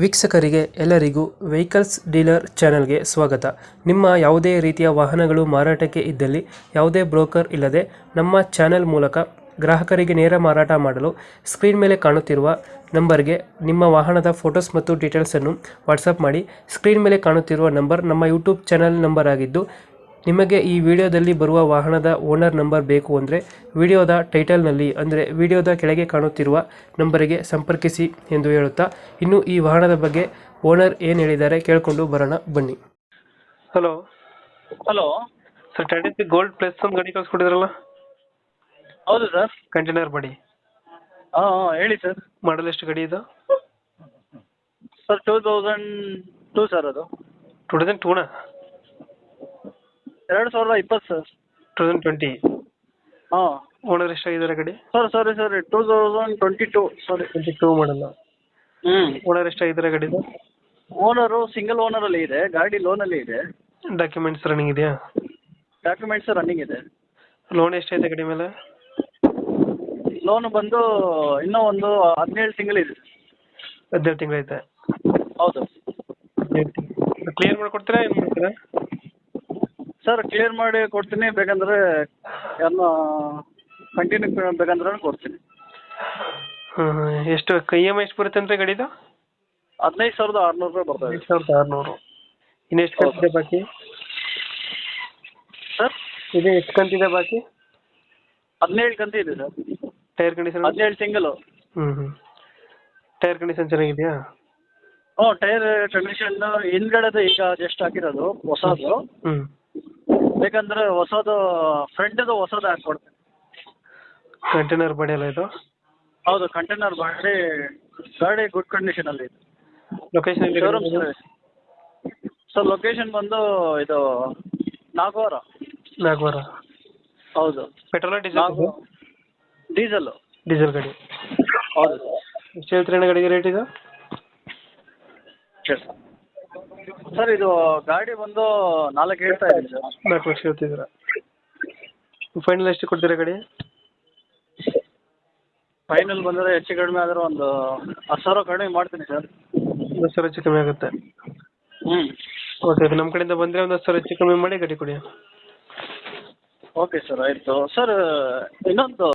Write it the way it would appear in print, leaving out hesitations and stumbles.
ವೀಕ್ಷಕರಿಗೆ ಎಲ್ಲರಿಗೂ vehicles dealer ಚಾನೆಲ್ಗೆ ಸ್ವಾಗತ. ನಿಮ್ಮ ಯಾವುದೇ ರೀತಿಯ ವಾಹನಗಳು ಮಾರಾಟಕ್ಕೆ ಇದ್ದಲ್ಲಿ ಯಾವುದೇ ಬ್ರೋಕರ್ ಇಲ್ಲದೆ ನಮ್ಮ ಚಾನೆಲ್ ಮೂಲಕ ಗ್ರಾಹಕರಿಗೆ ನೇರ ಮಾರಾಟ ಮಾಡಲು ಸ್ಕ್ರೀನ್ ಮೇಲೆ ಕಾಣುತ್ತಿರುವ ನಂಬರ್ಗೆ ನಿಮ್ಮ ವಾಹನದ ಫೋಟೋಸ್ ಮತ್ತು ಡೀಟೇಲ್ಸನ್ನು ವಾಟ್ಸಪ್ ಮಾಡಿ. ಸ್ಕ್ರೀನ್ ಮೇಲೆ ಕಾಣುತ್ತಿರುವ ನಂಬರ್ ನಮ್ಮ ಯೂಟ್ಯೂಬ್ ಚಾನೆಲ್ ನಂಬರ್ ಆಗಿದ್ದು, ನಿಮಗೆ ಈ ವಿಡಿಯೋದಲ್ಲಿ ಬರುವ ವಾಹನದ ಓನರ್ ನಂಬರ್ ಬೇಕು ಅಂದರೆ ವಿಡಿಯೋದ ಟೈಟಲ್ನಲ್ಲಿ ಅಂದರೆ ವಿಡಿಯೋದ ಕೆಳಗೆ ಕಾಣುತ್ತಿರುವ ನಂಬರಿಗೆ ಸಂಪರ್ಕಿಸಿ ಎಂದು ಹೇಳುತ್ತಾ, ಇನ್ನು ಈ ವಾಹನದ ಬಗ್ಗೆ ಓನರ್ ಏನು ಹೇಳಿದ್ದಾರೆ ಕೇಳಿಕೊಂಡು ಬರೋಣ ಬನ್ನಿ. Hello hello. Sir, Tata gold plus ಒಂದು ಗಾಡಿ ಕಳಿಸ್ಕೊಟ್ಟಿದ್ರಲ್ಲ, ಹೌದು ಸರ್. ಕಂಟೈನರ್ ಬಾಡಿ ಹಾಂ ಹಾಂ ಹೇಳಿ ಸರ್. ಮಾಡಲ್ ಎಷ್ಟು ಗಾಡಿ ಇದು? Sir 2002 sir. ಅದು 2002ನಾ? 2020 ಸರ್. 2020. ಹಾಂ. ಓನರ್ ಎಷ್ಟಾಗಿದ್ದಾರೆ ಗಾಡಿ? ಸರ್ 2022 ಸಾರಿ. 22 ಮಾಡಲ್ಲ. ಹ್ಞೂ. ಓನರ್ ಎಷ್ಟಾಗಿದ್ದಾರೆ ಗಾಡಿದು? ಓನರು ಸಿಂಗಲ್ ಓನರಲ್ಲಿ ಇದೆ, ಗಾಡಿ ಲೋನಲ್ಲಿ ಇದೆ. ಡಾಕ್ಯುಮೆಂಟ್ಸ್ ರನ್ನಿಂಗ್ ಇದೆಯಾ? ಡಾಕ್ಯುಮೆಂಟ್ಸ್ ರನ್ನಿಂಗ್ ಇದೆ. ಲೋನ್ ಎಷ್ಟೈತೆ ಗಾಡಿ ಮೇಲೆ? ಲೋನು ಬಂದು ಇನ್ನೂ ಒಂದು 17 ತಿಂಗಳು ಇದೆ. 17 ತಿಂಗಳೈತೆ. ಹೌದು. ಕ್ಲಿಯರ್ ಮಾಡಿಕೊಡ್ತೀರಾ, ಏನು ಮಾಡ್ತೀರಾ? ಸರ್ ಕ್ಲಿಯರ್ ಮಾಡಿ ಕೊಡ್ತೀನಿ, ಬೇಕಂದರೆ ಯಾರನ್ನ ಕಂಟಿನ್ಯೂ ಬೇಕಂದ್ರೆ ಕೊಡ್ತೀನಿ. ಹಾಂ, ಎಷ್ಟು ಇ ಎಮ್ ಐ ಎಷ್ಟು ಬರುತ್ತೆ ಅಂದರೆ ಗಾಡಿದು? 15,600 ರೂಪಾಯಿ ಬರ್ತದೆ. 15,600. ಇನ್ನು ಎಷ್ಟು ಕಂತಿದೆ ಬಾಕಿ? ಸರ್ ಇದು ಎಷ್ಟು ಕಂತಿದೆ ಬಾಕಿ? 17 ಕಂತು ಇದೆ ಸರ್. Tyre condition? 17 ತಿಂಗಳು. ಹ್ಞೂ. ಟೈರ್ ಕಂಡೀಷನ್ ಚೆನ್ನಾಗಿದೆಯಾ? ಹ್ಞೂ, ಟೈರ್ ಕಂಡೀಷನ್ ಹಿಂದ್ಗಡೆದು ಈಗ ಜಸ್ಟ್ ಹಾಕಿರೋದು ಹೊಸದು. ಹ್ಞೂ. ಬೇಕಂದ್ರೆ ಹೊಸದು ಫ್ರಂಟದು ಹೊಸದು ಹಾಕ್ಕೊಡ್ತೀನಿ. ಕಂಟೈನರ್ ಬಾಡಿ ಅಲ್ಲ ಇದು? ಹೌದು, ಕಂಟೈನರ್ ಗಾಡಿ ಗುಡ್ ಕಂಡೀಷನಲ್ಲಿ ಇದೆ. Location showroom service. Sir location ಬಂದು ಇದು ನಾಗವಾರ. ನಾಗವಾರ. ಹೌದು. Petrol diesel? ಡೀಸೆಲ್ಲು. ಡೀಸೆಲ್ ಗಾಡಿ. ಹೌದು. ಎಷ್ಟು ಹೇಳ್ತೀರಣ್ಣ ಗಾಡಿಗೆ ರೇಟ್ ಇದು? ಸರ್ ಇದು ಗಾಡಿ ಬಂದು 4 ಹೇಳ್ತಾ ಇದ್ದೀನಿ ಸರ್. 4 ಲಕ್ಷ ಹೇಳ್ತಿದ್ದೀರಾ? ಫೈನಲ್ ಎಷ್ಟು ಕೊಡ್ತೀರಾ ಗಾಡಿ? ಫೈನಲ್ ಬಂದರೆ ಹೆಚ್ಚು ಕಡಿಮೆ ಆದರೆ ಒಂದು 10,000 ಕಡಿಮೆ ಮಾಡ್ತೀನಿ ಸರ್. 10,000 ಹೆಚ್ಚು ಕಮ್ಮಿ ಆಗುತ್ತೆ. ಹ್ಞೂ. ಓಕೆ, ನಮ್ಮ ಕಡೆಯಿಂದ ಬಂದರೆ ಒಂದು 10,000 ಹೆಚ್ಚು ಕಮ್ಮಿ ಮಾಡಿ ಗಾಡಿ ಕೊಡಿ. ಓಕೆ ಸರ್, ಆಯಿತು ಸರ್. ಇನ್ನೊಂದು